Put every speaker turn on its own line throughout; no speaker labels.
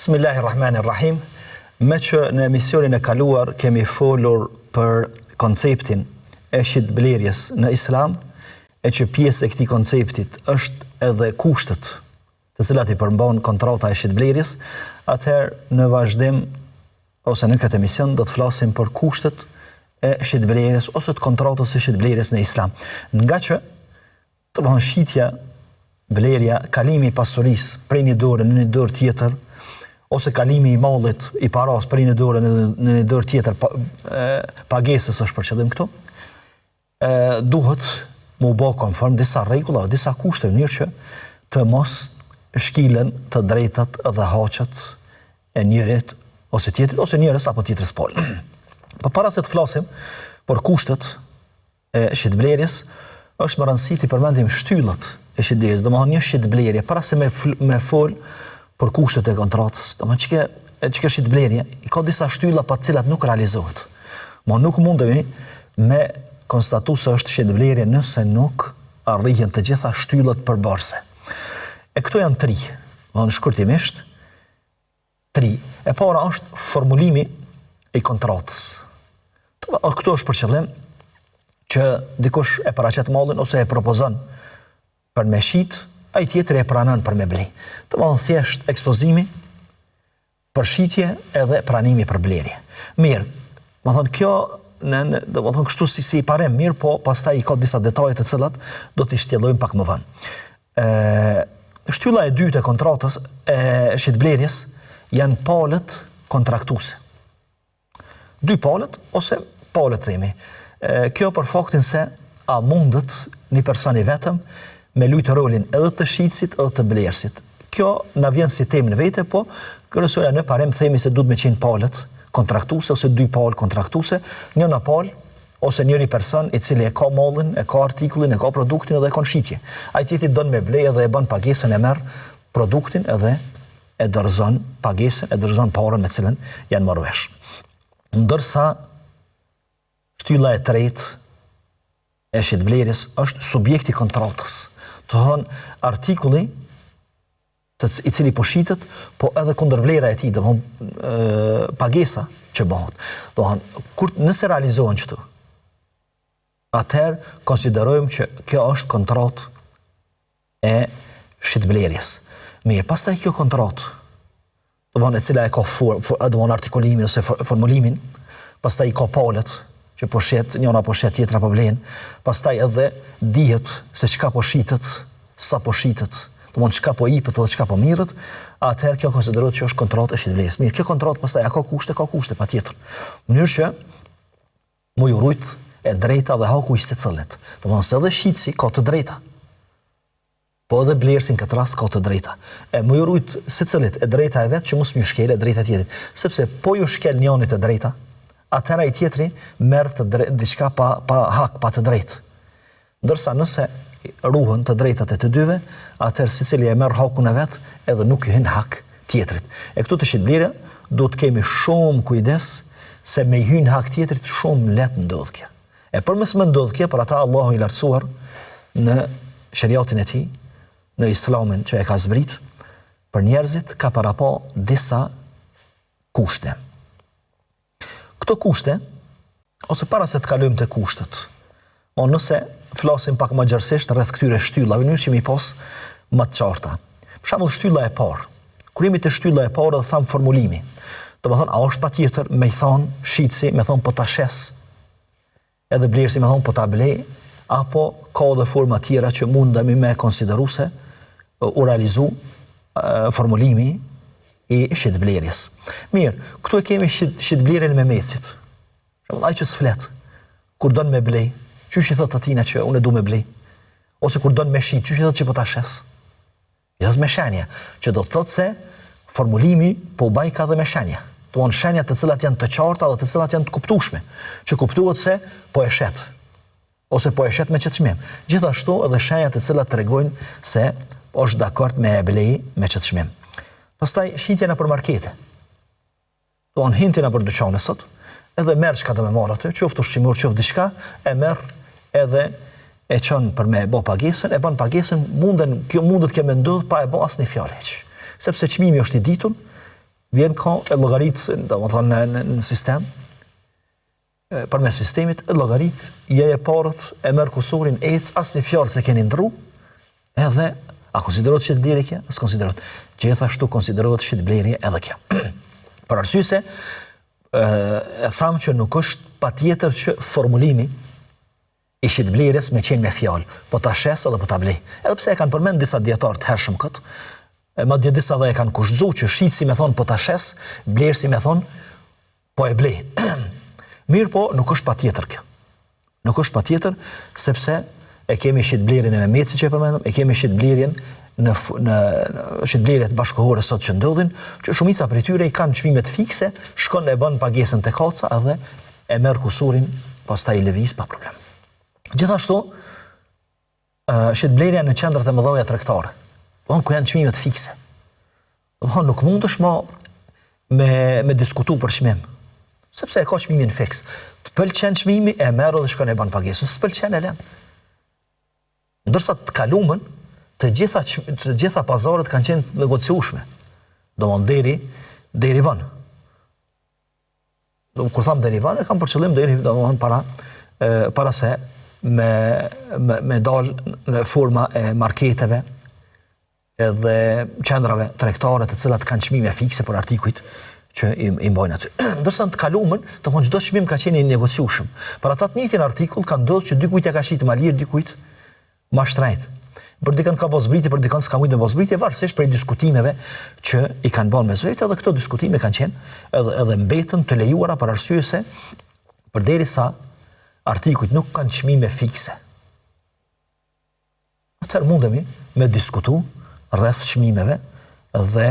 Bismillahirrahmanirrahim. Me që në emisionin e kaluar kemi folur për konceptin e shitblerjes në islam, e që pjesë e këtij konceptit është edhe kushtet të cilat i përmban kontrata e shitblerjes, atëherë në vazhdim ose në këtë emision do të flasim për kushtet e shitblerjes ose të kontratës së shitblerjes në islam. Nga që të bëhen shitja, blerja, kalimi i pasurisë prej një dore në një dorë tjetër, ose kalimi i mallit i paras prej një dore në një dorë tjetër, pagesës është për qëllim këtu, duhet mu bë konform disa rregulla, disa kushte në mënyrë që të mos shkilen të drejtat dhe haqet e njërit ose tjetrit, ose njërës apo tjetrës pol. Për para se të flasim për kushtet e shitblerjes, është më rëndësi të përmendim shtyllat e shitblerjes, domethënë një shitblerje, para se me fol për kushtet e kontratës, domethënë çka shitblerje, i ka disa shtylla pa të cilat nuk realizohet. Ma nuk mundemi me konstatu se është shitblerje nëse nuk arrihen të gjitha shtyllat përbërëse. E këto janë tri, domethënë shkurtimisht, tri. E para është formulimi i kontratës. Këto është për qëllim që dikush e paraqet mallin ose e propozon për me shit, ai tjetri e pranon për me ble. Domethënë thjesht ekspozimi për shitje edhe pranimi për blerje. Mirë, domethënë kjo domethënë kështu si parem mirë, po pastaj i ka disa detaje të cilat do t'i shtjellojmë pak më vonë. Shtylla e dytë e kontratës e shitblerjes janë palët kontraktuese. Dy palët ose palët themi. Kjo për faktin se a mundet një person i vetëm me lujtë rolin edhe të shitësit edhe të blerësit. Kjo na vjen si temë në vete, po kryesore në parem themi se duhet me qenë palët kontraktuese ose dy palë kontraktuese, njëna palë ose njëri person i cili e ka mallin, e ka artikullin, e ka produktin edhe e ka në shitje. Ai tjetri don me ble edhe e bën pagesën, e merr produktin edhe e dorëzon pagesën, e dorëzon parën me cilën janë marrë vesh. Ndërsa shtylla e tretë e shitblerjes është subjekti i kontratës. Do thonë artikulli i cili po shitet, po edhe kundër vlera e tij, domthonë pagesa që bëhet. Do thonë nëse realizohen këtu, atëherë konsiderojmë që kjo është kontratë e shitblerjes. Mirë, pastaj kjo kontratë, domthonë e cila e ka domthonë artikulimin ose formulimin, pastaj i ka palët që po shet, njëra po shet, tjetra po blen, pastaj edhe dihet se çka po shitet, sa po shitet, domthonë çka po ipet edhe çka po mirret, atëherë kjo konsiderohet që është kontratë e shitblerjes. Mirë, kjo kontratë pastaj ka kushte patjetër. Në mënyrë që mu ju rujt e drejta dhe haku i secillit. Domthonë se edhe shitsi ka të drejta, po edhe blerësi në këtë rast ka të drejta. E mu ju rujt secillit e drejta e vet që mos më shkel e drejta e tjetrit, sepse po ju shkel njëri të drejta, atëra i tjetri merr diçka pa hak, pa të drejtë. Ndërsa nëse ruhen të drejtat e të dyve, atëherë secili e merr hakun e vet edhe nuk i hyn hak tjetrit. E këtu të shitblerja do të kemi shumë kujdes se me i hyn hak tjetrit shumë lehtë ndodh kjo. E përmes më ndodh kjo, për ata Allahu i lartësuar në shariatin e tij, në islamin që e ka zbrit, për njerëzit ka parapo disa kushte. Këto kushte, ose para se të kalojmë te kushtet, nëse flasim pak më gjerësisht rreth këtyre shtyllave, në mënyrë që mi pas më të qarta. Për shembull, shtylla e parë. Kur jemi te shtylla e parë dhe tham formulimi. Domethënë, a është patjetër me i thon shitsi, me thon po ta shes, edhe blerësi me thon po ta blej, apo ka edhe forma tjera që mundemi me konsideru se u realizu formulimi i shitblerjes. Mirë, këtu e kemi shitblerjen me mecit. Ai që s'flet, kur don me blej, qysh i thot atina që unë du me blej? Ose kur don me shit, qysh i thot që po ta shes? I thot me shenja, që do të thot se formulimi po baj ka dhe me shenja. Domthonë shenjat të cilat janë të qarta dhe të cilat janë të kuptueshme, që kuptohet se po e shet, ose po e shet me qetësmim. Gjithashtu edhe shenjat të cilat tregojnë se është dakord me e blej me qetësmim. Pastaj shitja nëpër markete. Domthonë hinti nëpër dyqane sot, edhe merr çka do me marr atë, qoftë ushqimor, qoftë diçka, e merr edhe e çon për me bë pagesën, e bën pagesën, kjo mundet ke me ndodh pa e bë asnjë fjalë hiç. Sepse çmimi është i ditur, vjen ka e llogaritë, domethënë në sistem, përmes sistemit e llogarit, jeje parët e merr kusurin, asnjë fjalë se keni ndru, edhe a konsiderohet shitblerje kjo? As konsiderohet. Gjithashtu konsiderohet shitblerje edhe kjo. Për arsye se e tham që nuk është patjetër që formulimi i shitblerjes me qenë me fjalë, po ta shes edhe po ta blej. Edhe pse e kanë përmend disa dietar të hershëm kët, madje disa dhe e kanë kushtuar që shitsi me thon po ta shes, blersi me thon po e blej. Mirë po, nuk është patjetër kjo. Nuk është patjetër, sepse e kemi shitblerjen e Mehmetit që e përmendëm, e kemi shitblerjen në shitblerjet bashkëkohore sot që ndodhin, që shumica prej tyre i kanë çmimet fikse, shkon e bën pagesën te kaca edhe e merr kusurin, pastaj i lëviz pa problem. Gjithashtu, shitblerja në qendrat e mëdha tregtare, ku janë çmimet fikse. Nuk mundesh me diskutu për çmim. Sepse e ka çmimin fiks. Të pëlqen çmimi e merr dhe shkon e bën pagesën. S'pëlqen e lën. Ndërsa të kalumën, të gjitha pazarët kanë qenë negociueshme. Domthonë deri vonë. Kur tham deri vonë, kam për qëllim deri domthonë para se me dal në forma e marketeve edhe qendrave tregtare të cilat kanë çmime fikse për artikujt që i mbojnë aty. Ndërsa të kalumën, domthonë çdo çmim ka qenë i negociueshëm. Për ata të njëjtin artikull ka ndodhur që dikujt ja ka shit ma lirë, dikujt ma shtrejt. Për dikën ka bozbritje, për dikën s'ka mujt me bozbritje, varësisht prej diskutimeve që i kanë bërë mes vetë, edhe këto diskutime kanë qenë edhe mbetën të lejuara për arsye se përderisa artikujt nuk kanë çmime fikse. Atëherë mundemi me diskutu rreth çmimeve dhe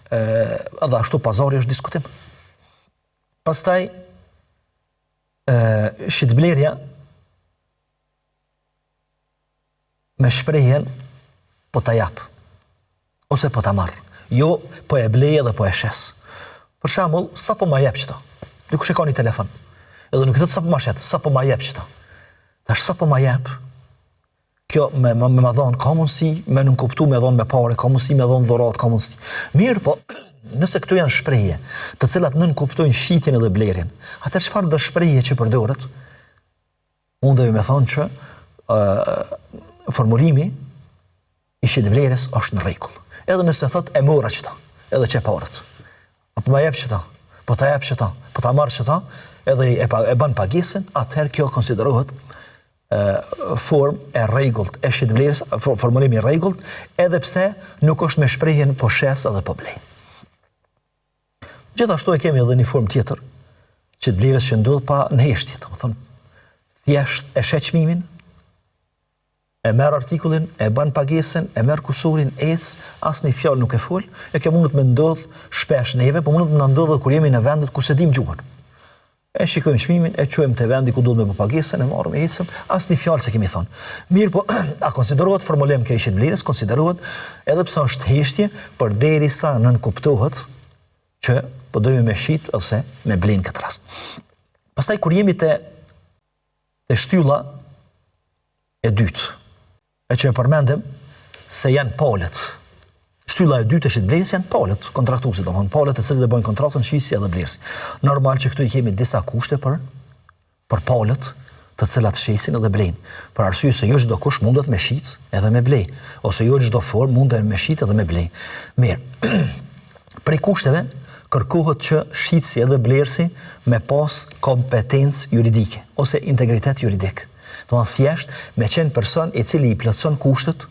edhe ashtu pazari është diskutim. Pastaj shitblerja me shprehjen po ta jap ose po ta marr. Jo po e blej edhe po e shes. Për shembull, sapo ma jep çto. Dikush e ka një telefon. Edhe nuk e thot sapo ma shet, sapo ma jep çto. Tash sapo ma jep. Kjo me ma dhon ka mundësi, me nuk kuptu me dhon me pare, ka mundësi me dhon dhurat, ka mundësi. Mirë po, nëse këtu janë shprehje, të cilat nën kuptojnë shitjen edhe blerjen, atëherë çfarë do shprehje që përdoret? Mundemi me thonë që formulimi i shitblerjes është në rregull. Edhe nëse thot e mora çto, edhe çe parët. Apo ma jep çto, po ta jep çto, po ta marr çto, edhe e bën pagesën, atëherë kjo konsiderohet form e rregullt e shitblerjes, formulimi i rregullt, edhe pse nuk është me shprehjen po shes edhe po blej. Gjithashtu e kemi edhe një formë tjetër, shitblerjes që ndodh pa nheshtje, domethënë thjesht e shet çmimin, e merr artikullin, e bën pagesën, e merr kusurin, asnjë fjalë nuk e fol, e kjo mund të më ndodh shpesh neve, po mund të na ndodhë kur jemi në vendet ku se dim gjuhën. E shikojmë çmimin, e çojmë te vendi ku duhet me bë pagesën, e marrim e ecëm, asnjë fjalë se kemi thonë. Mirë po, a konsiderohet formulim kjo i shitblerjes? Konsiderohet, edhe pse është heshtje, përderisa nën kuptohet që po dojmë me shit ose me blej në këtë rast. Pastaj kur jemi te shtylla e dytë, e që e përmendem se janë palët. Shtylla e dytë e shitblerjes janë palët, kontraktuesit, domthonë palët e cilët e bëjnë kontraktën shitsi edhe blersi. Normal që këtu i kemi disa kushte për palët të cilat shesin edhe blejnë. Për arsye se jo çdo kush mundet me shit edhe me blej, ose jo çdo formë mundet me shit edhe me blej. Mirë. Prej kushteve kërkohet që shitsi edhe blersi me pas kompetencë juridike ose integritet juridik. Domthonë thjesht me qenë person i cili i plotson kushtet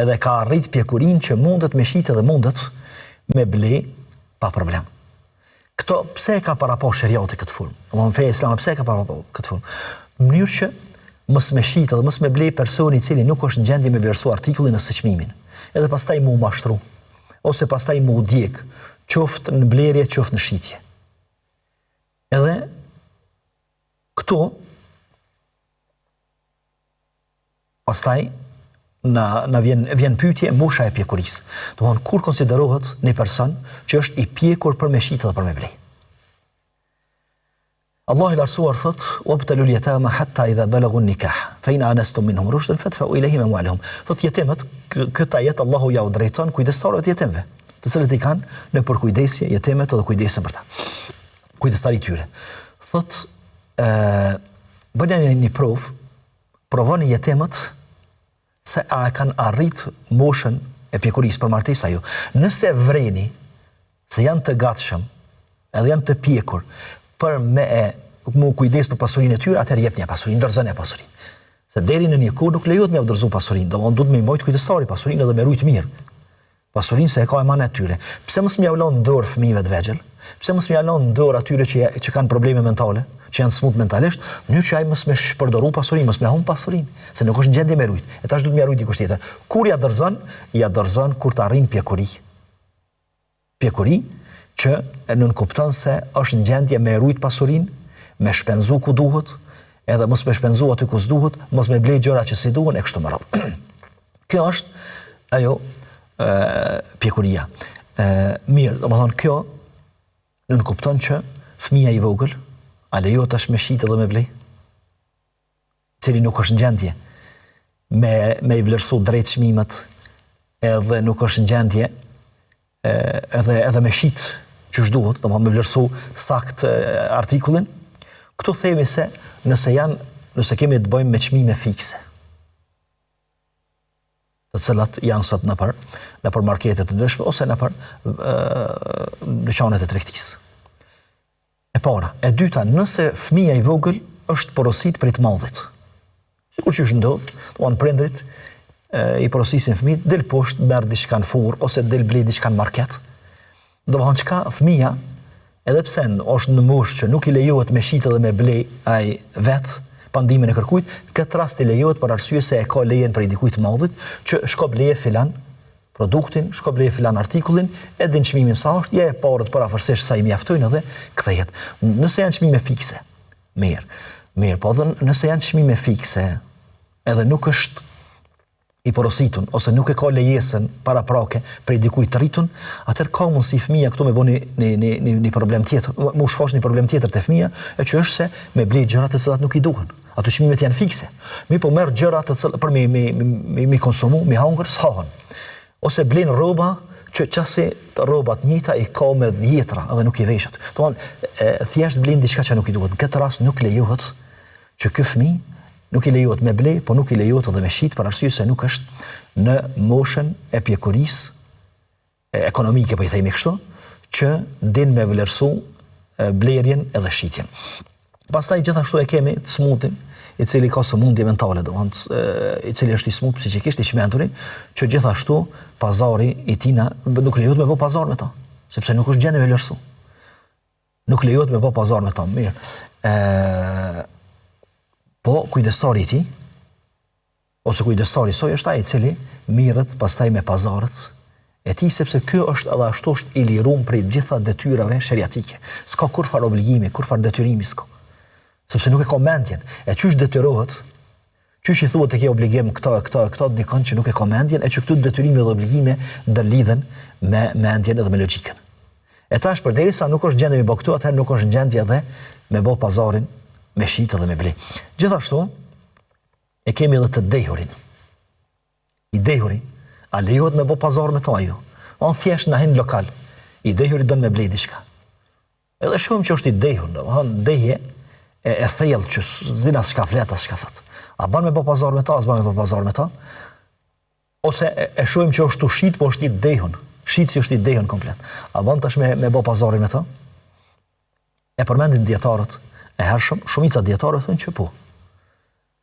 edhe ka arrit pjekurin që mundet me shit edhe mundet me blej pa problem. Këto pse e ka paraposh sheriati këtë formë? Domthonë feja islame pse e ka paraposh këtë formë? Në mënyrë që mos me shit edhe mos me blej personi i cili nuk është në gjendje me vlerësu artikullin ose çmimin. Edhe pastaj mu mashtru ose pastaj mu djeg, qoftë në blerje, qoftë në shitje. Edhe këto pastaj na vjen pyetje mosha e pjekurisë. Domthonë kur konsiderohet një person që është i pjekur për me shit dhe për me blej. Allah i lartësuar thot: "Wabtalul yatama hatta idha balagu an-nikah, fa in anastum minhum rushdan fadfa'u ilayhim amwalahum." Thot jetimët, këtë ajet Allahu ja u drejton kujdestarëve të jetimëve. të cilët i kanë në përkujdesje jetimet dhe kujdesën për ta. Kujdestari tyre. Thot, bëni një provoni jetimet se a kanë arrit moshën e pjekurisë për martesa jo. Nëse vreni se janë të gatshëm edhe janë të pjekur për me mu kujdes për pasurinë e tyre, atëherë jep një pasurinë, dorëzon një pasurinë. Se deri në një kohë nuk lejohet me dorëzu pasurinë, domthonë duhet me mbajt kujdestari pasurinë edhe me rujt mirë. Pasurinë se e ka emanet tyre. Pse mos m'ia lën dorë fëmijëve të vegjël? Pse mos m'ia lën dorë atyre që kanë probleme mentale, që janë smut mentalisht, mënyrë që ai mos me shpërdoru pasurinë, mos me humb pasurinë, se nuk është në gjendje me rujt. E tash duhet m'ia rujt dikush tjetër. Kur ja dorëzon kur të arrin pjekuri. Pjekuri që nënkupton se është në gjendje me rujt pasurinë, me shpenzu ku duhet, edhe mos me shpenzu aty ku s'duhet, mos me blej gjëra që si duhen e kështu me radhë. Kjo është ajo pjekuria. Mirë, domethënë kjo nënkupton që fëmia i vogël a lejo tash me shit edhe me blej, cili nuk është në gjendje me i vlerësu drejt çmimet, edhe nuk është në gjendje edhe me shit që shduhet, domethënë me vlerësu sakt artikullin. Këtu themi se nëse kemi të bëjmë me çmime fikse, të cilat janë sot nëpër marketet të ndryshme ose nëpër dyqanet e tregtisë. E para, e dyta, nëse fëmia i vogël është porosit për i të madhit. Sikur që është ndodh, domethënë prindrit i porosisin fëmijët, del poshtë merr diçka në furrë ose del blej diçka në market. Domethënë çka fëmia, edhe pse është në moshë që nuk i lejohet me shit edhe me blej ai vet pa ndihmën e kërkujt, në këtë rast i lejohet për arsye se e ka lejen për dikujt të madhit që shko bleje filan produktin, shko bleje filan artikullin, e din çmimin sa është, ja e parët parafërsisht sa i mjaftojnë edhe kthehet. Nëse janë çmime fikse, mirë, po edhe nëse janë çmime fikse, edhe nuk është i porositun, ose nuk e ka lejesën para prake për i dikujt të rritun, atëherë ka mundësi fëmia këtu me bëni një problem tjetër, mu shfosh një problem tjetër të fëmia, e që është se me blej gjërat të cilat nuk i duhen. Ato çmimet janë fikse. Mi po merr gjërat të cilat për mi konsumu, mi hangër, s'hahen. Ose blen rroba që qase rrobat njëta i ka me dhjetra edhe nuk i veshet. Domthonë thjesht blen diçka që nuk i duhet. Në këtë rast nuk lejohet që ky fëmijë nuk i lejohet me blej, po nuk i lejohet edhe me shit për arsye se nuk është në moshën e pjekurisë ekonomike, po i themi kështu, që din me vlerësu blerjen edhe shitjen. Pastaj gjithashtu e kemi të smutin, i cili ka sëmundje mentale, i cili është i smut psikikisht, i çmenduri, që gjithashtu pazari i tina nuk lejohet me bë pazar me ta, sepse nuk është gjendje me vlerësu. Nuk lejohet me bë pazar me ta, mirë. Po kujdestari i tij, ose kujdestari soi është ai i cili mirret pastaj me pazarët e tij, sepse ky është edhe ashtu është i liruar prej gjitha detyrave sheriatike. S'ka kurfar obligimi, kurfar detyrimi s'ka. Sepse nuk e ka mendjen. E çysh detyrohet? Çysh i thuhet të ke obligim këto dikon që nuk e ka mendjen, e që këtu detyrime dhe obligime ndërlidhen me mendjen edhe me logjikën. E tash përderisa nuk është gjendje me bë këtu, atëherë nuk është në gjendje edhe me bë pazarin me shit edhe me blej. Gjithashtu e kemi edhe të dehurin. I dehuri, a lejohet me bë pazar me ta jo? On thjesht na hin lokal. I dehuri don me blej diçka. Edhe shumë që është i dehur, domethënë deje e thellë që s'din as çka flet as çka thot. A ban me bë pazar me ta, as ban me bë pazar me ta? Ose e shohim që është ushit, po është i dehun. Shitsi është i dehun komplet. A ban tash me bë pazarin me ta? E përmendin dietarët e hershëm, shumica dietarëve thonë që po.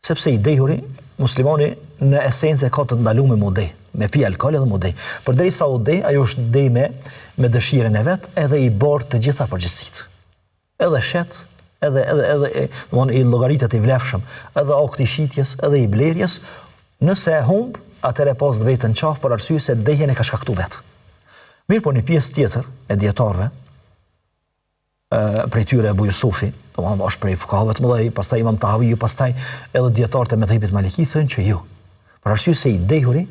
Sepse i dehuri, muslimani në esencë ka të ndaluar me udej, me pi alkool edhe me udej. Përderisa udej, ajo është udej me dëshirën e vet, edhe i bor të gjitha përgjegjësitë. Edhe shet, edhe domthonë i llogaritet i vlefshëm, edhe akti i shitjes, edhe i blerjes, nëse e humb, atëherë pas vetën qaf për arsye se dehjen e ka shkaktuar vet. Mirë, po një pjesë tjetër e dietarëve, prej tyre Abu Yusufi, domthonë është prej fukahëve të mëdhej, pastaj Imam Tahawi, pastaj edhe dietarët e mëdhëpit Maliki thënë që jo. Për arsye se i dehuri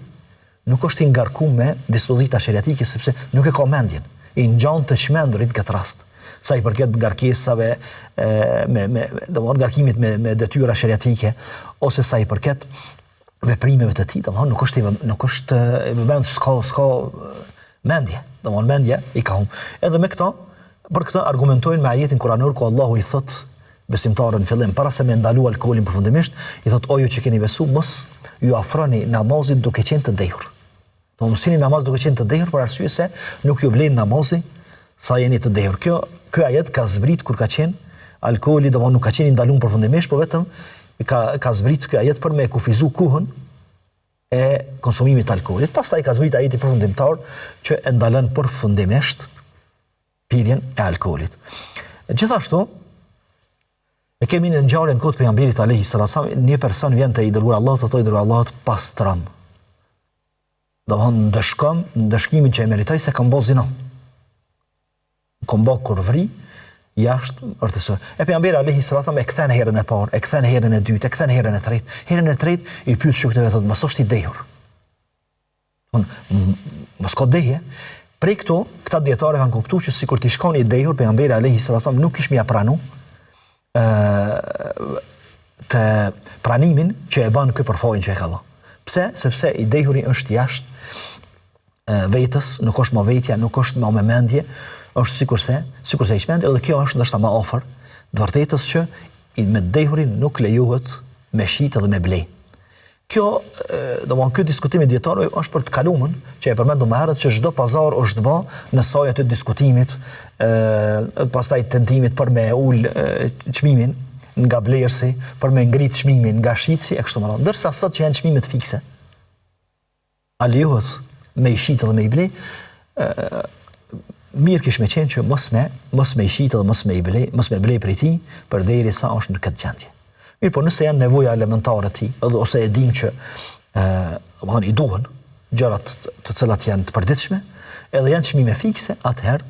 nuk është i ngarkuar me dispozita sheriatike sepse nuk e ka mendjen. I ngjan të çmendurit këtë rast. Sa i përket ngarkesave domthonë ngarkimit me detyra sheriatike ose sa i përket veprimeve të tij, domthonë nuk është s'ka mendje. domthonë mendja i ka humbur. Edhe me këto, për këtë argumentojnë me ajetin kuranor ku Allahu i thot besimtarën në fillim, para se me ndalu alkoolin përfundimisht, i thot o ju që keni besu, mos ju afroni namazit duke qenë të dehur. Do mësini namaz duke qenë të dehur për arsye se nuk ju vlen namazi sa jeni të dehur. Ky ajet ka zbrit kur ka qenë alkooli, domthonë nuk ka qenë ndaluar përfundimisht, por vetëm ka zbrit ky ajet për me kufizu kohën e konsumimit të alkoolit. Pastaj ka zbrit ajeti përfundimtar që e ndalon përfundimisht pirjen e alkoolit. Gjithashtu, e kemi në ngjarjen kohët pejgamberit alayhi salatu wasallam, një person vjen te i dërguar Allahut, thotë i dërguar Allahut pastram. Domthonë ndëshkimin që e meritoj se kam bë zinë. Kam bë kurvri jashtë urtësor. E pejgamberi alayhi salatu wasallam e kthen herën e parë, e kthen herën e dytë, e kthen herën e tretë. Herën e tretë i pyet shokëve, thotë mos është i dehur. Mos ka deje. Prej këto, këta dietarë kanë kuptuar që sikur ti shkon i dehur, pejgamberi alayhi salatu wasallam nuk kish mja pranu të pranimin që e bën ky përfojën që e ka dhënë. Pse? Sepse i dehuri është jashtë vetës, nuk është më vetja, nuk është më mendje, është sikurse i shmend, edhe kjo është ndoshta më afër të vërtetës që me dehurin nuk lejohet me shit edhe me blej. Kjo, domthonë ky diskutim i dietarëve është për të kaluamën, që e përmendëm më herët që çdo pazar është bë në saj aty diskutimit, pastaj tentimit për me ul çmimin nga blersi, për me ngrit çmimin nga shitsi e kështu me radhë. Ndërsa sot që janë çmimet fikse, a lejohet me i shit edhe me i blej, mirë kish me qenë që mos me i shit edhe mos me blej prej tij përderisa është në këtë gjendje. Mirë, po nëse janë nevoja elementare ti, ose e dim që i duhen gjërat të cilat janë të përditshme, edhe janë çmime fikse, atëherë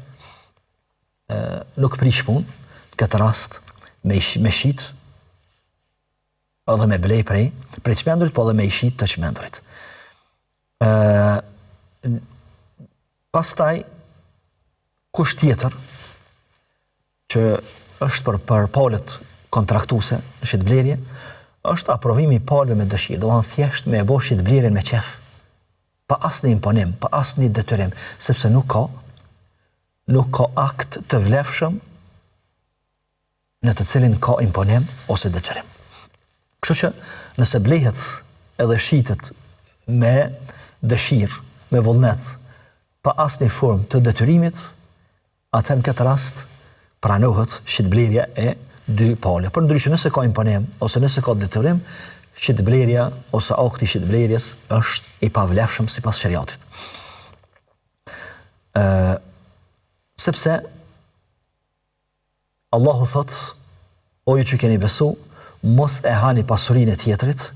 nuk prish punë, në këtë rast me shit, edhe me blej prej çmendurit, po edhe me i shit të çmendurit. Pastaj, kusht tjetër që është për palët kontraktuese në shitblerje, është aprovimi i palëve me dëshirë, do të thjesht me e bë shitblerjen me qef, pa asnjë imponim, pa asnjë detyrim, sepse nuk ka akt të vlefshëm në të cilin ka imponim ose detyrim. Kështu që nëse blehet edhe shitet me dëshirë, me vullnet, pa asnjë formë të detyrimit, atëherë në këtë rast pranohet shitblerja e dy palë. Për ndryshe nëse ka imponim ose nëse ka detyrim, shitblerja ose akti i shitblerjes është i pavlefshëm sipas shariatit. Sepse Allahu thot, o ju që keni besu, mos e hani pasurinë e tjetrit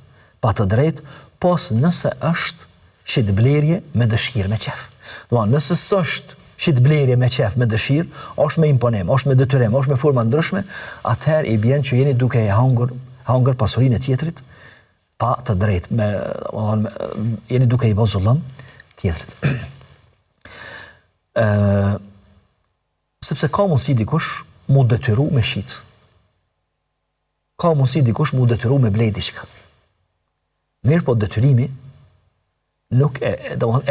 pa të drejtë, pos nëse është shitblerje me dëshirë, me qef. Nëse s'është shitblerje me qef, me dëshirë, është me imponim, është me detyrim, është me forma ndryshme, atëherë i bjen që jeni duke e hangër pasurinë e tjetrit pa të drejtë, jeni duke i bë zullëm tjetrit. Sepse ka mundësi dikush mu detyru me shit. Ka mundësi dikush mu detyru me blej diçka. Mirë, po detyrimi nuk e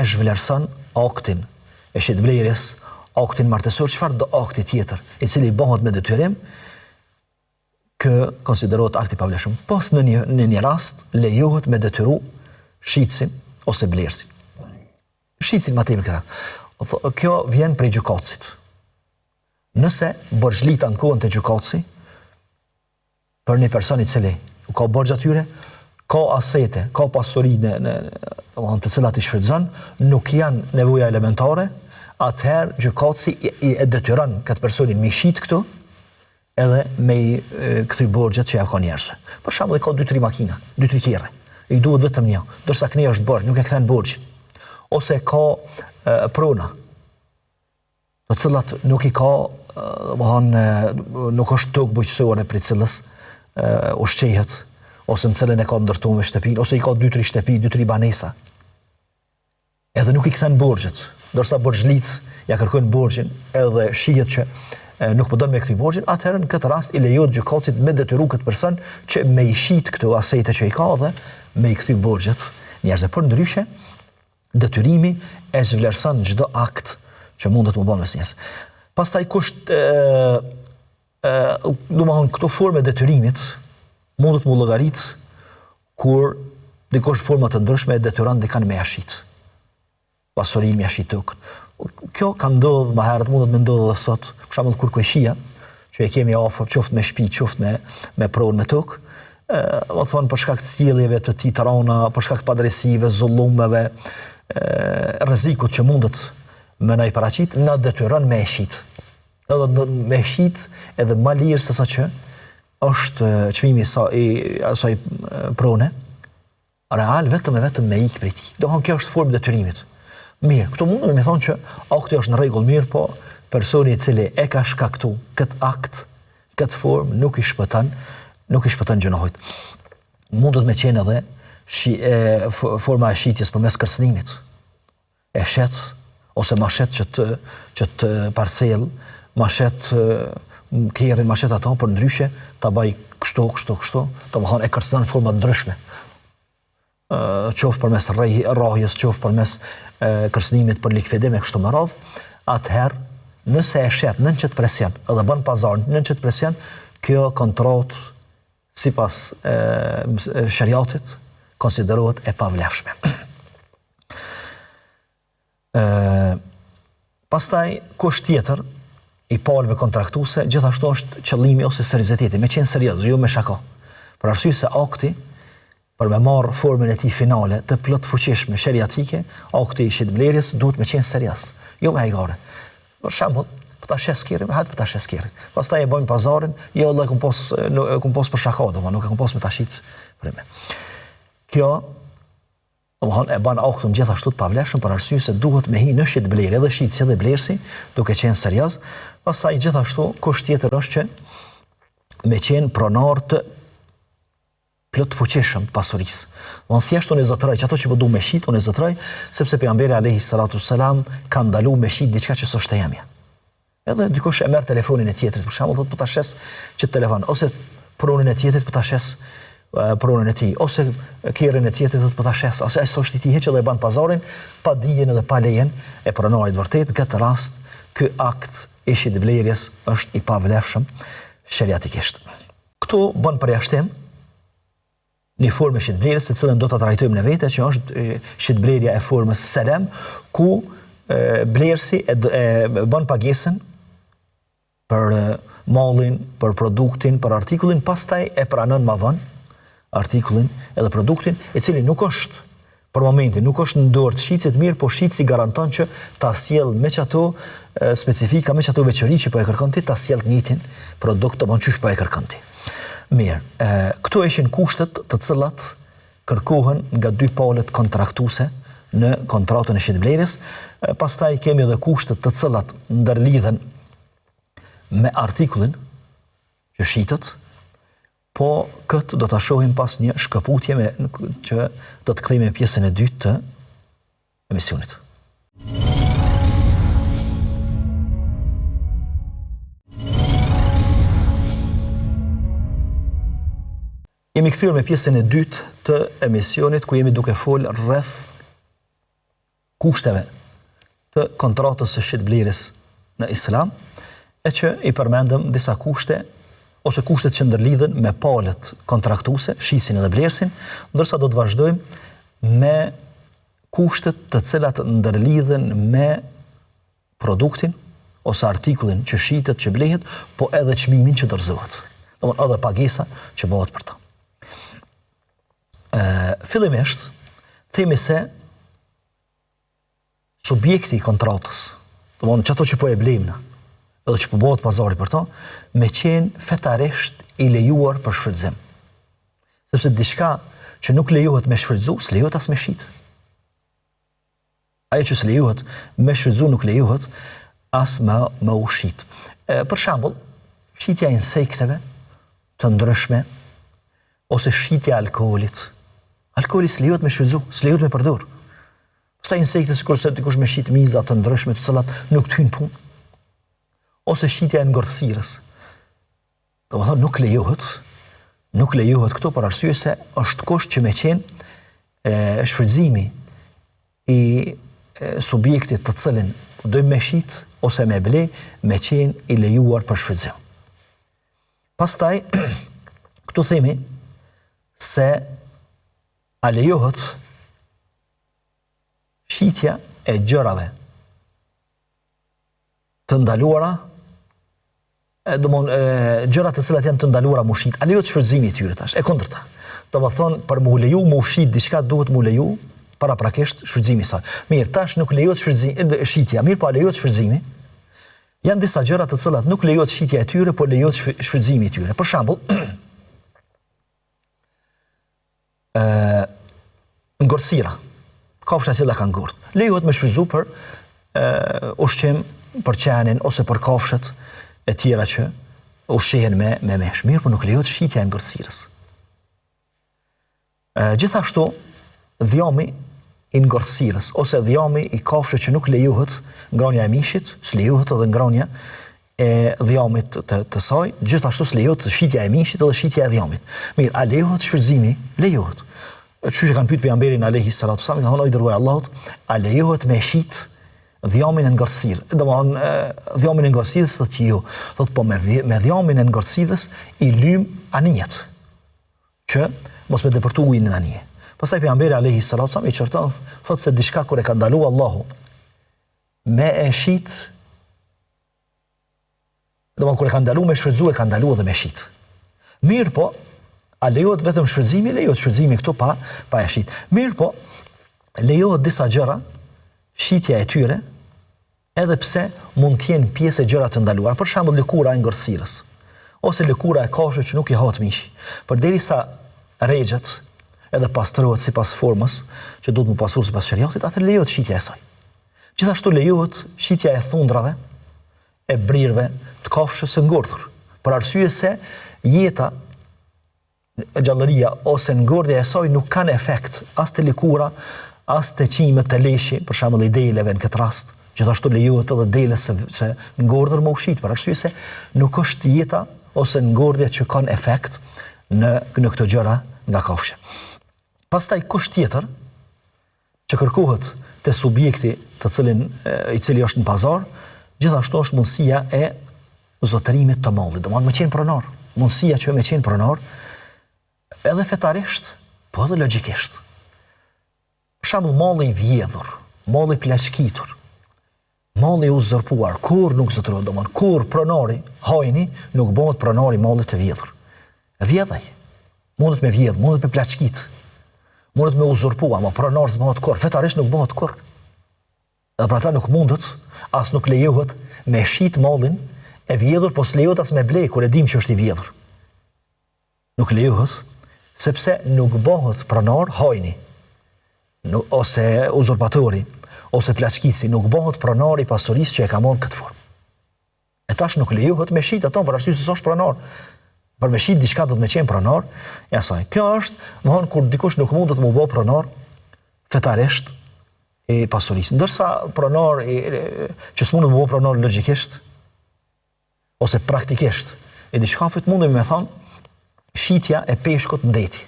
zhvlerëson aktin e shitblerjes, aktin martesor, çfarë do akti tjetër, i cili bëhet me detyrim, kë konsiderohet akti pavlefshëm. Pas në një rast lejohet me detyru shitsin ose blersin. Shitsin më tepër këra. Kjo vjen prej gjykatësit. Nëse borxhlita ankohen te gjykatësi për një person i cili ka borxh atyre, ka asete, ka pasuri të cilat i shfrytëzon, nuk janë nevoja elementare, atëherë gjykatësi e detyron këtë personin me shit këtu, edhe me këty borxhet që ja ka njerëzve. Për shembull, ka 2-3 makina, 2-3 kerre, i duhet vetëm një, ndërsa këni është borxh, nuk e kthen borxhin. Ose ka prona, të cilat nuk i ka, nuk është tokë bujqësore për cilës ushqehet, ose në cilën e ka ndërtuar me shtëpinë, ose i ka 2-3 shtëpi, 2-3 banesa. Edhe nuk i kthen borxhet, ndërsa borxhlic ja kërkojnë borxhin, edhe shihet që nuk po don me kthy borxhin, atëherë në këtë rast i lejohet gjykatësit me detyru këtë person që me i shit këto asete që i ka dhe me i kthy borxhet njerëzve. Për ndryshe, detyrimi e zhvlerëson çdo akt që mundet më bën mes njerëz. Pastaj kusht këto forme detyrimit mundet më llogarit kur dikush forma të ndryshme e detyron dikën me jashit. Pasurinë me jashit tokën. Kjo ka ndodhur më herët, mundet me ndodhë edhe sot, për shembull kur koqësia, që e kemi afër, qoftë me shtëpi, qoftë me pronë me tokë, do thonë për shkak të sjelljeve të tij të rana, për shkak të padrejësive, zullumeve, rrezikut që mundet me na i paraqit, na detyron me jashit. Edhe me jashit edhe më lirë se sa që është çmimi i asaj prone, real vetëm me ikë prej tij. Do thonë kjo është formë detyrimit. Mirë, këto mund me thonë që akti është në rregull mirë, po personi i cili e ka shkaktu këtë akt, këtë formë, nuk i shpëton gjinohujt. Mundet me qenë edhe forma e shitjes përmes kërcënimit. E shet, ose ma shet që të parcel, ma shet kerrin, ma shet ato, për ndryshe, ta baj kështu, të më thonë e kërcënon në forma ndryshme. Qoftë përmes rrahjes, qoftë përmes kërcënimit për likvidim e kështu me radhë, atëherë, nëse e shet nën qëtë presion, edhe bën pazar nën qëtë presion, kjo kontratë sipas shariatit konsiderohet e pavlefshme. Pastaj, kusht tjetër i palëve kontraktuese, gjithashtu është qëllimi ose serioziteti, me qenë serioz, jo me shaka. Për arsye se akti, për me marrë formën e tij finale të plot fuqishme shariatike, akti i shitblerjes duhet me qenë serioz, jo me hajgare. Për shembull, ta shes kerrin, hajt për ta shes kerrin. Pastaj e bëjmë pazarin, jo Allah e kum pos për shaka, domethënë nuk e kum pos me ta shit për me. Kjo domethënë e bën aktun gjithashtu të pavlefshëm për arsye se duhet me hi në shitblerje, edhe shitsi edhe blersi, duke qenë serioz. Pastaj gjithashtu kusht tjetër është që me qenë pronar të plot fuqishëm të pasurisë. Domethënë thjesht unë zotroj që ato që po du me shit, unë zotroj sepse pejgamberi alayhi salatu selam ka ndaluar me shit diçka që s'është e jemja. Edhe dikush e merr telefonin e tjetrit, për shembull, thotë po ta shes që telefon, ose pronën e tjetrit po ta shes pronën e tij, ose kerrin e tjetrit thotë po ta shes, ose ai s'është i tij, hiç edhe e bën pazarin pa dijen edhe pa lejen e pronarit vërtet. Në këtë rast, ky akt i shitblerjes është i pavlefshëm shariatikisht. Ktu bën përjashtim një formë shitblerjes, të cilën do ta trajtojmë në vete, që është shitblerja e formës selam, ku blersi e bën pagesën për mallin, për produktin, për artikullin, pastaj e pranon më vonë artikullin edhe produktin, i cili nuk është për momentin, nuk është në dorë të shitësit mirë, po shitësi garanton që ta sjell me çato specifika, me çato veçori që po e kërkon ti, ta sjell të njëjtin produkt të qysh po e kërkon ti. Mirë, këto ishin kushtet të cilat kërkohen nga dy palët kontraktuese në kontratën e shitblerjes. Pastaj kemi edhe kushtet të cilat ndërlidhen me artikullin që shitet, po këtë do ta shohim pas një shkëputje që do të kthehemi në pjesën e dytë të emisionit. Jemi kthyer me pjesën e dytë të emisionit, ku jemi duke fol rreth kushteve të kontratës së shitblerjes në Islam, e që i përmendëm disa kushte ose kushtet që ndërlidhen me palët kontraktuese, shitsin edhe blersin, ndërsa do të vazhdojmë me kushtet të cilat ndërlidhen me produktin ose artikullin që shitet, që blehet, po edhe çmimin që dorëzohet. Domthonë edhe pagesa që bëhet për ta. Fillimisht themi se subjekti i kontratës, domthonë çato që po e blejmë, edhe që po bëhet pazari për to, me qenë fetarisht i lejuar për shfrytëzim. Sepse diçka që nuk lejohet me shfrytëzu, s'lejohet as me shit. Ajo që s'lejohet me shfrytëzu nuk lejohet as me u shit. Për shembull, shitja e insekteve të ndryshme ose shitja e alkoolit. Alkooli s'lejohet me shfrytëzu, s'lejohet me përdor. Pastaj insekte sikurse dikush me shit miza të ndryshme të cilat nuk të hyjnë punë. Ose shitja e ngordhësirës. Domethënë nuk lejohet këto për arsye se është kusht që me qenë shfrytëzimi i subjektit të cilin dojmë me shit ose me ble, me qenë i lejuar për shfrytëzim. Pastaj, këtu themi se a lejohet shitja e gjërave të ndaluara, gjërat të cilat janë të ndaluara mu shit, a lejohet shfrytëzimi i tyre tash, e kundërta. Do të thonë, për mu leju mu shit diçka duhet mu leju paraprakisht shfrytëzimi i saj. Mirë, tash nuk lejohet shitja, mirë, po a lejohet shfrytëzimi? Janë disa gjëra të cilat nuk lejohet shitja e tyre, po lejohet shfrytëzimi i tyre. Për shembull, ngorësira, kafsha që ka ngurtë. Lejohet me shfrytëzu për ushqim, për qenin ose për kafshët e tjera që ushqehen me mesh. Mirë, por nuk lejohet shitja e ngorësirës. Gjithashtu, dhjami i ngorësirës ose dhjami i kafshëve që nuk lejohet ngrënia e mishit, s'lejohet edhe ngrënia e dhjamit të saj, gjithashtu s'lejohet shitja e mishit edhe shitja e dhjamit. Mirë, a lejohet shfrytëzimi? Lejohet. Që kanë pyet pejgamberin alayhi salatu wasallam, ka thonë i dërguar Allahut, a lejohet me shit dhjamin e ngorësirë? Domthonë dhjamin e ngorësirës thotë jo. Thotë po me dhjamin e ngorësirës i lym anijet. Që mos me depërtu ujin në anije. Pastaj pejgamberi alayhi salatu wasallam i çorton, thotë se diçka kur e ka ndaluar Allahu me e shit, domthonë kur e ka ndaluar me shfrytëzu, e ka ndaluar edhe me shit. Mirë po, a lejohet vetëm shfrytëzimi? Lejohet shfrytëzimi këtu pa e shit. Mirë po, lejohet disa gjëra, shitja e tyre, edhe pse mund të jenë pjesë e gjëra të ndaluara. Për shembull, lëkura e ngorësirës, ose lëkura e kafshëve që nuk i hahet mishi. Përderisa rregjet edhe pastrohet sipas formës që duhet mu pasur sipas shariatit, atë lejohet shitja e saj. Gjithashtu lejohet shitja e thundrave, e brirëve, të kafshës së ngordhur, për arsye se jeta, gjallëria ose ngordhja e saj nuk kanë efekt as te lëkura, as te qimet të leshi, për shembull i deleve në këtë rast. Gjithashtu lejohet edhe delës se ngordhur më ushqit, për arsye se nuk është jeta ose ngordhja që kanë efekt në këto gjëra nga kafshë. Pastaj kusht tjetër që kërkohet te subjekti i cili është në pazar, gjithashtu është mundësia e zotërimit të mallit. Domethënë me qenë pronar, mundësia që me qenë pronar edhe fetarisht, po edhe logjikisht. Për shembull, malli i vjedhur, malli i plaçkitur, malli i uzurpuar, kur nuk zotërohet, domethënë kur pronari hajni, nuk bëhet pronari i mallit të vjedhur. Vjedhaj, mundet me vjedh, mundet me plaçkit, mundet me uzurpua, ama pronar s'bëhet kur, fetarisht nuk bëhet kur. Edhe për ata nuk mundet, as nuk lejohet me shit mallin e vjedhur, po s'lejohet as me blej kur e dim që është i vjedhur. Nuk lejohet, sepse nuk bëhet pronar hajni, ose uzurpatori, ose plaçkitsi, nuk bëhet pronar i pasurisë që e ka marrë këtë formë. E tash nuk lejohet me shit ato për arsye se s'është pronar. Për me shit diçka do të me qenë pronar e asaj. Kjo është, më thonë, kur dikush nuk mundet të më bë pronar fetarisht e pasurisë. Ndërsa pronar që s'mundet të më bë pronar logjikisht ose praktikisht e diçkafit mundemi me thonë shitja e peshkut në deti.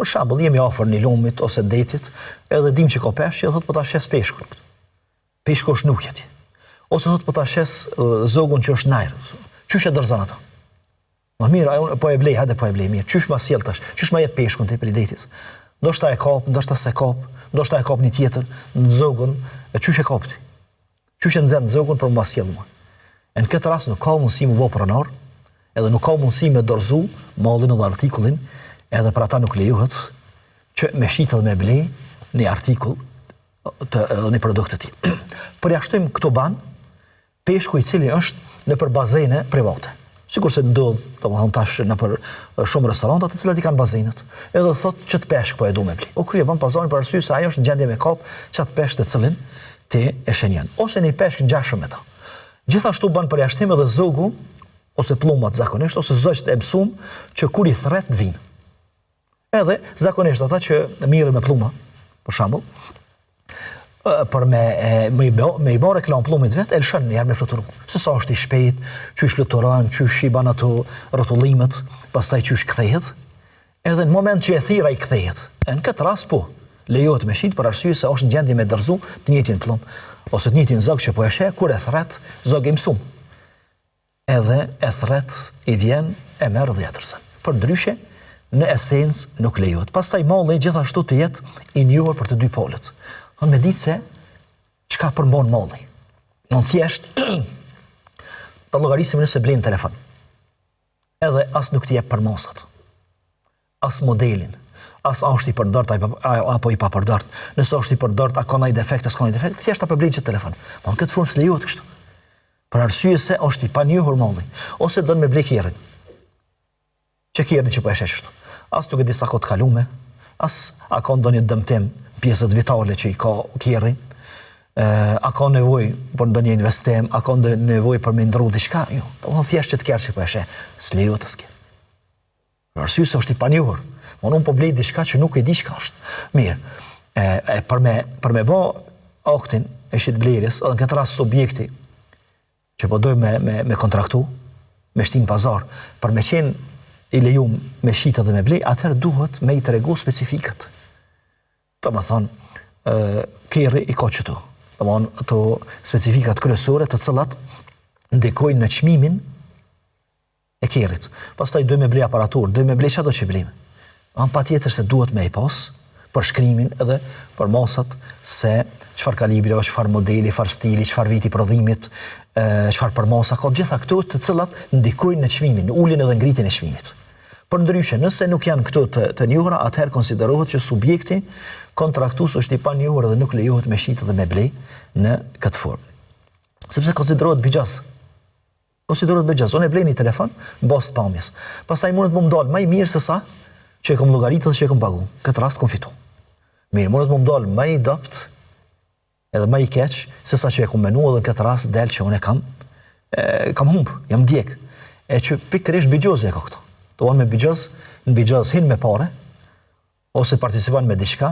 Për shembull, jemi afër një lumit ose detit, edhe dim që ka peshk, që thotë po ta shes peshkun. Peshku është nukjeti. Ose thotë po ta shes zogun që është najr. Qysh e dorëzon ata? Më mirë, po e blej, hajde po e blej mirë. Qysh ma sjell tash? Qysh ma jep peshkun te për detit? Ndoshta e kap, ndoshta se kap, ndoshta e kap një tjetër në zogun, e qysh e kapti? Qysh e nxen zogun për ma sjell mua? Në këtë rast nuk ka mundësi më bë pronar, edhe nuk ka mundësi me dorëzu mallin edhe artikullin, edhe për ata nuk lejohet që me shit edhe me blej një artikull një produkt të tillë. Përjashtojmë këto ban peshku i cili është nëpër bazene private. Sikur se ndodh, domethënë tash nëpër shumë restorante të cilat i kanë bazenet. Edhe thotë ç't peshk po e du me blej. O krye ban pazarin për arsye se ajo është në gjendje me kap çat peshk të cilin ti e shenjen, ose një peshk ngjashëm me ta. Gjithashtu ban përjashtim edhe zogu ose pllumat zakonisht ose zogjt e mësuam që kur i thret vin. Edhe zakonisht ata që mirën me pllluma, për shembull, për me i bërë reklam plumit vetë, e lëshën njerë me fluturu. Se sa është i shpejt, qysh fluturon, qysh i ban ato rrotullimet, pastaj qysh kthehet, edhe në moment që e thira i kthehet. E në këtë rast po, lejohet me shit për arsye se është në gjendje me dorëzu të njëjtin plum. ose të njëjtin zog që po e sheh, kur e thret, zog i mësum. Edhe e thret i vjen e merr dhjetërsën. Për ndryshe, në esencë nuk lejohet. Pastaj malli gjithashtu të jetë i njohur për të dy polët. Me ditë se çka përmbon malli. Në thjesht të llogarisim nëse blen telefon. Edhe as nuk t'i jep përmosat. As modelin. As është i përdort apo i papërdort. Nëse është i përdort, a ka ndonjë defekt, s'ka ndonjë defekt, thjesht ta përblen çet telefon. Po në këtë formë s'lejohet kështu. Për arsye se është i panjohur malli, ose don me ble kerrin. Që kerrin që po e shesh kështu. As duke disa kohë të kalume, as a ka ndonjë dëmtim pjesët vitale që i ka kerri, a ka nevojë për ndonjë investim, a ka nevojë për me ndru diçka, jo. Do thjesht që të kerr që po e sheh, s'lejohet as kjo. Për arsye se është i panjohur. Unë po blej diçka që nuk e di çka është. Mirë. Për me bë aktin e shitblerjes, edhe në këtë rast subjekti që po doj me kontraktu, me shtim pazar, për me qenë i lejum me shita dhe me blej, atëherë duhet me i tregu specifikat. Të më thonë, kerri i ka qëtu. Të më thonë, ato specifikat kryesore të cilat ndikojnë në çmimin e kerrit. Pastaj doj me blej aparatur, doj me blej çdo që blejmë. Pa tjetër se duhet me i pas për shkrimin edhe për masat se çfarë kalibri, çfarë modeli, çfarë stili, çfarë viti prodhimit, çfarë për masa, ka gjitha këto të cilat ndikojnë në çmimin, në uljen edhe ngritjen e çmimit. Për ndryshe, nëse nuk janë këto të njohura, atëherë konsiderohet që subjekti kontraktues është i panjohur dhe nuk lejohet me shit dhe me blej në këtë formë. Sepse konsiderohet bigjas. Unë e blej një telefon mbas pamjes. Pastaj mundet më mdal më i mirë se sa që e kom llogaritë dhe që e kom pagu. Këtë rast kom fitu. Mirë, mundet më mdal më i dopt edhe më i keq se sa që e kom menu, edhe në këtë rast del që unë kam humb, jam djeg. E që pikërisht bigjozi e ka këto. Do me bigjoz, në bigjoz hin me pare, ose participan me diçka,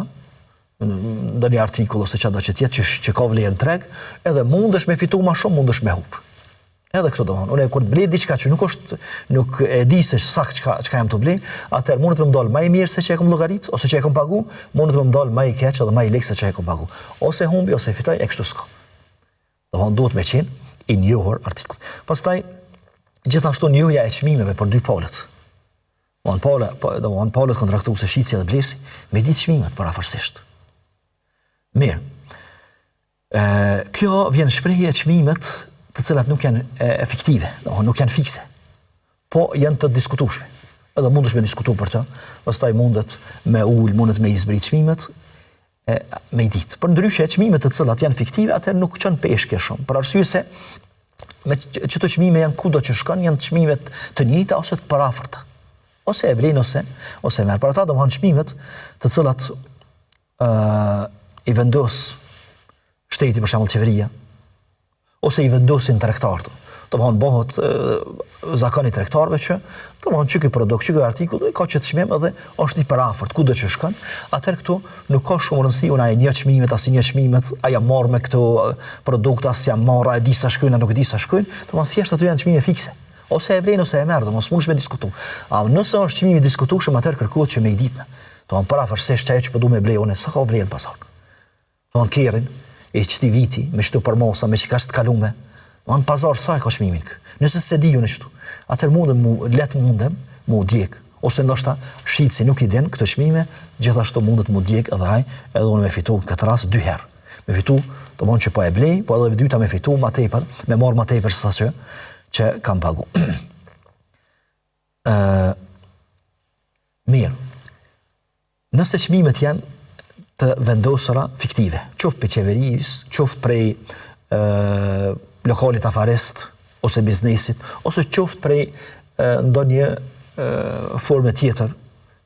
në një artikull ose çdo që tjetë që ka vlerë treg, edhe mundesh me fitu ma shumë, mundesh me humb. Edhe këto domthon. Unë kur të blej diçka që nuk e di se sakt çka jam të blej, atëherë mundet të më dal më i mirë se që e kam llogarit ose që e kam pagu, mundet të më dal më i keq edhe më i lekë se që e kam pagu. Ose humbi ose fitoj e kështu s'ka. Domthon duhet me qenë i njohur artikull. Pastaj gjithashtu njohja e çmimeve për dy palët. Palët kontraktuese shitsi dhe blersi me ditë çmimet parafërsisht. Mirë. Kjo vjen shprehje e çmimet të cilat nuk janë efektive, nuk janë fikse, po janë të diskutueshme. Edhe mundesh me diskutu për të, pastaj mundet me mundet me izbrit çmimet me i ditë. Për ndryshe, çmimet të cilat janë fiktive, atëherë nuk çon peshke shumë, për arsye se çto çmime janë kudo që shkon, janë çmimet të njëjta ose të parafërta. Ose e blen ose merr. Për ata domthon çmimet të cilat i vendos shteti, për shembull qeveria, ose i vendosin tregtarët. Domthon bëhet zakoni tregtarëve që domthon çka produkt, çka artikull, ka që të çmim edhe është i parafort kudo që shkon. Atëherë këtu nuk ka shumë rëndësi unë ai një çmimet as një çmimet, a jam marr me këto produkte as jam marr, a di sa shkojnë, nuk e di sa shkojnë. Domthon thjesht ato janë çmime fikse. Ose e blen ose e merr, domthon s'mundesh me diskutu. A nëse është çmimi i diskutueshëm, atëherë kërkohet që me i ditë. Domthon parafërsisht çajo që po duam me blej unë sa ka vlerë pasor. Domthon kerrin e qëti viti, me qëtu përmosa, me që ka shtë kalume, në pazar sa e ka shmimin kë. Nëse se di ju në qëtu, atër letë mundem mu djek, ose ndoshta shqitë si nuk i din këtë shmime, gjithashtu mundet mu djek edhe haj, edhe unë me fitu këtë ras 2 herë. Me fitu, të mund që po e blej, po edhe dyta me fitu ma tepër, me marë ma tepër sa që kam pagu. Mirë, nëse çmimet janë të vendosura fiktive, qoftë për qeveris, qoftë prej lokalit afarist, ose biznesit, ose qoftë prej ndonjë forme tjetër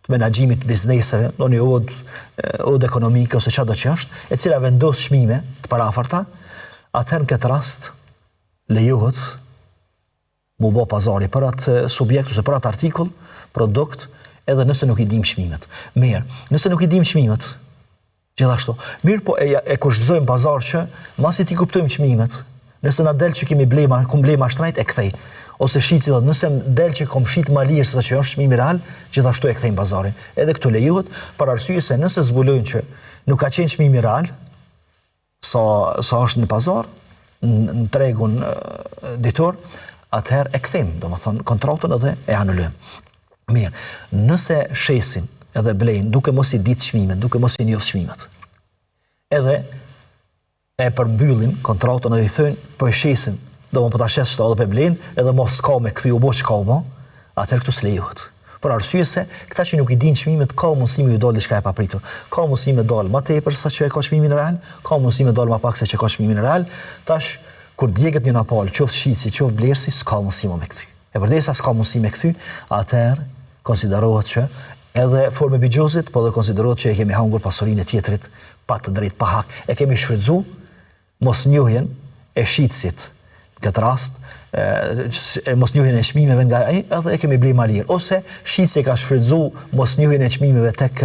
të menaxhimit bizneseve, ndonjë odë ekonomike ose çdo që është, e cila vendos çmime të parafarta, atëherë në këtë rast lejohet mu bë pazari për atë subjekt ose për atë artikull, produkt, edhe nëse nuk i dim çmimet. Mirë, nëse nuk i dim çmimet, gjithashtu. Mirë, po e kushtëzojmë pazar që masi ti kuptojmë çmimet, nëse na del që kemi kum blema shtrajt e kthej, ose shici thotë, nëse del që kom shit më lirë se sa që është çmimi real, gjithashtu e kthejmë pazarin. Edhe këtu lejohet, për arsye se nëse zbulojnë që nuk ka qenë çmimi real, sa është në pazar, në tregun ditor, atëherë e kthejmë, domethënë kontratën edhe e anulojmë. Mirë, nëse shesin edhe blejnë, duke mos i ditë çmimet, duke mos i njohur çmimet, edhe e përmbyllin kontratën edhe i thënë, po e shesim, po ta shes edhe pe blejnë, edhe mos ka me kthy u bosh ka mo, atëherë këtu s'lejohet. Për arsye se këta që nuk i dinë çmimet, ka mundësi me ju dalë diçka e papritur. Ka mundësi me dalë më tepër sa që e ka çmimin real, ka mundësi me dalë më pak se që ka çmimin real. Tash kur djegët një napal, qoftë shitsi, qoftë blersi, s'ka mundësi me kthy. E përderisa s'ka mundësi me kthy, atëherë konsiderohet që edhe forme bigjozit, po dhe konsiderohet që e kemi hangur pasurinë e tjetrit pa të drejtë, pa hak. E kemi shfrytzuar mosnjohjen e shitësit. Në këtë rast, mosnjohjen e çmimeve nga ai, edhe e kemi blerë malir. Ose shitësi ka shfrytzuar mosnjohjen e çmimeve tek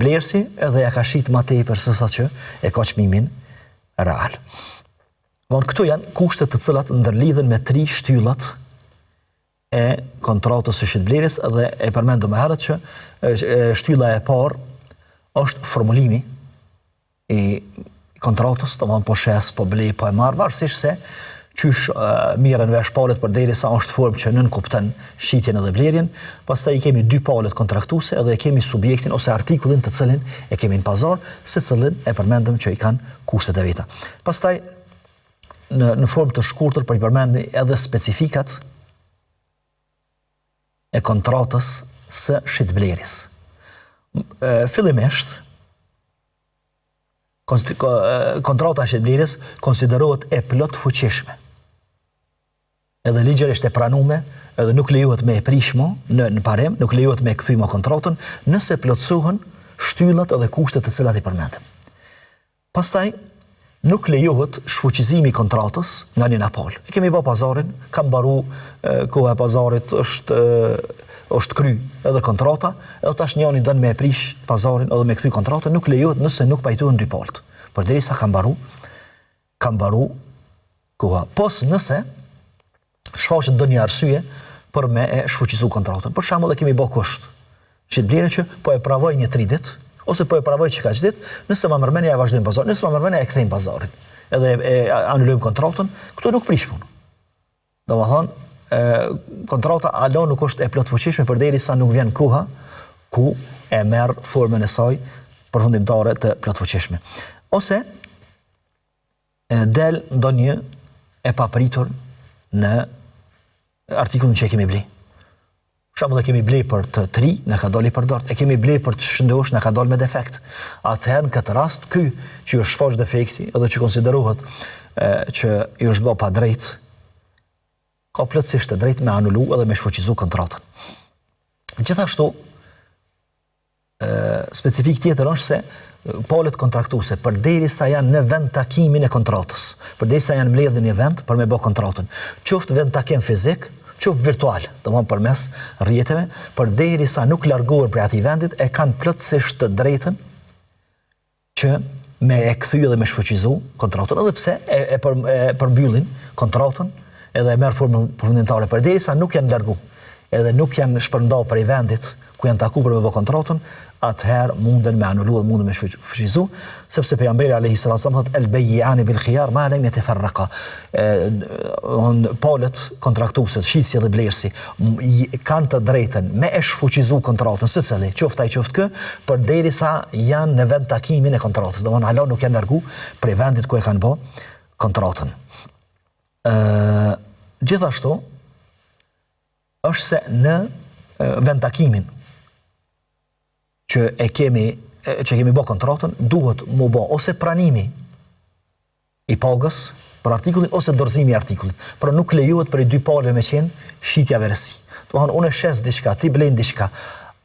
blersi, edhe ja ka shit më tepër se sa që e ka çmimin real. Këto janë kushtet të cilat ndërlidhen me 3 shtyllat e kontratës së shitblerjes, dhe e përmendëm më herët që shtylla e parë është formulimi i kontratës, domethënë po shes, po blej, po e marr, varësisht se qysh mirën vesh palët përderisa është formë që nën kupton shitjen edhe blerjen. Pastaj i kemi 2 palët kontraktuese edhe e kemi subjektin ose artikullin të cilin e kemi në pazar, secilin e përmendëm që i kanë kushtet e veta. Pastaj në formë të shkurtër për i përmendni edhe specifikat e kontratës së shitblerjes. Fillimisht, kontrata e shitblerjes konsiderohet e plot fuqishme. Edhe ligjërisht e pranume, edhe nuk lejohet me e prishmo në parem, nuk lejohet me e kthymo kontratën, nëse plotësohen shtyllat edhe kushtet të cilat i përmendëm. Pastaj, nuk lejohet shfuqizimi i kontratës nga një napal. E kemi bë pazarin, kam mbaru koha e pazarit është kry edhe kontrata, edhe tash njëri don me e prish pazarin edhe me kthy kontratën, nuk lejohet nëse nuk pajtohen 2 palët. Përderisa kam mbaru koha. Pos nëse shfaqet ndonjë arsye për me e shfuqizu kontratën. Për shembull, e kemi bë kusht shitblerje që po e pravoj një 3 ditë, ose po e pravoj që kaq ditë, nëse ma mërmenja e vazhdojmë pazarin, nëse ma mërmenja e kthejmë pazarin, edhe e anulojmë kontratën, këtu nuk prish punë. Domethënë, kontrata alo nuk është e plot fuqishme përderisa nuk vjen koha ku e merr formën e saj përfundimtare të plot fuqishme. Ose del ndonjë e papritur në artikullin që e kemi blej. Për shembull, e kemi blej për të 3, na ka dalë për dort. E kemi blej për të shëndosh, na ka dalë me defekt. Atëherë në këtë rast, ky që është shfaq defekti edhe që konsiderohet që i është bë pa drejt, ka plotësisht të drejtë me anulu edhe me shfuqizu kontratën. Gjithashtu, specifik tjetër është se palët kontraktuese, përderisa janë në vend takimin e kontratës, përderisa janë mbledhur në vend për me bë kontratën, qoftë vend takim fizik, qoftë virtual, domthonë përmes rrjeteve, përderisa nuk largohen prej atij vendit, e kanë plotësisht të drejtën që me e kthy dhe me shfuqizu kontratën, edhe pse e përmbyllin kontratën edhe e merr formën përfundimtare, përderisa nuk janë largu, edhe nuk janë shpërndar prej vendit ku janë taku për me bë kontratën, atëherë munden me anulu dhe munden me shfuqizu, sepse pejgamberi alayhi salatu wasallam thotë el bay'ani bil khiyar ma lam yatafarraqa. Palët kontraktuese, shitësi dhe blersi kanë të drejtën me e shfuqizu kontratën, secili, qoftë ai qoftë kë, përderisa janë në vend takimin e kontratës. Domthonë hala nuk janë largu prej vendit ku e kanë bë kontratën. Gjithashtu është se në vend takimin që kemi bë kontratën, duhet mu bë ose pranimi i pagës për artikullin, ose dorëzimi i artikullit. Por nuk lejohet për i 2 palëve me qenë shitja verësi. Domethënë, unë shes diçka, ti blen diçka,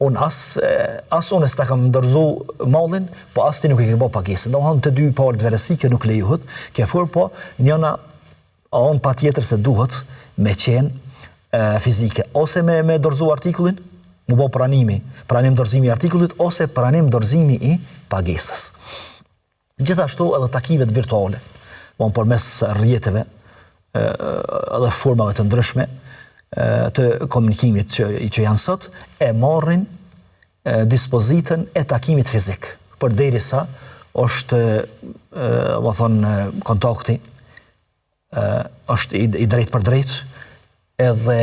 unë as unë s'ta kam dorëzu mallin, po as ti nuk e ke bë pagesën. Domethënë, të 2 palët verësi kjo nuk lejohet, kjo formë, po njëna on patjetër se duhet me qenë fizike, ose me dorëzu artikullin, mu bo pranim dorëzimi i artikullit, ose pranim dorëzimi i pagesës. Gjithashtu edhe takimet virtuale, përmes rrjeteve edhe formave të ndryshme të komunikimit që janë sot, e marrin dispozitën e takimit fizik, përderisa është më thonë kontakti, është i drejt për drejt, edhe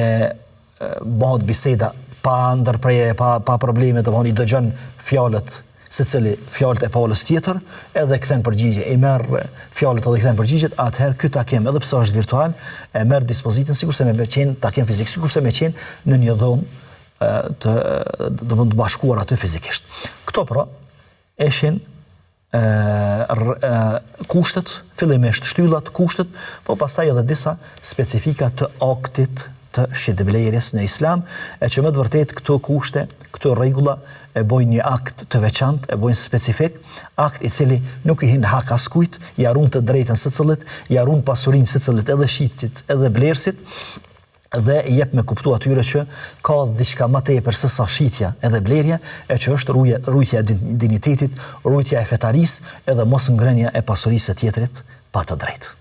bëhet biseda pa ndërprerje, pa probleme, domethënë i dëgjon fjalët secili fjalët e palës tjetër, edhe kthen përgjigje, i merr fjalët edhe kthen përgjigjet, atëherë ky takim, edhe pse është virtual, e merr dispozitën sikurse me qenë takim fizik, sikurse me qenë në një dhomë të bashkuar aty fizikisht. Këto pra ishin kushtet, fillimisht shtyllat, kushtet, po pastaj edhe disa specifika të aktit të shitblerjes në Islam, e që më të vërtet këto kushte, këto rregulla e bojnë një akt të veçantë, e bojnë specifik, akt i cili nuk i hin hak askujt, i harron të drejtën secillit, i harron pasurinë secillit, edhe shitësit, edhe blerësit, dhe i jep me kuptu atyre që ka diçka më tepër se sa shitja edhe blerja, e që është rujtja e dinitetit, rujtja e fetarisë, edhe mos ngrënia e pasurisë së tjetrit pa të drejtë.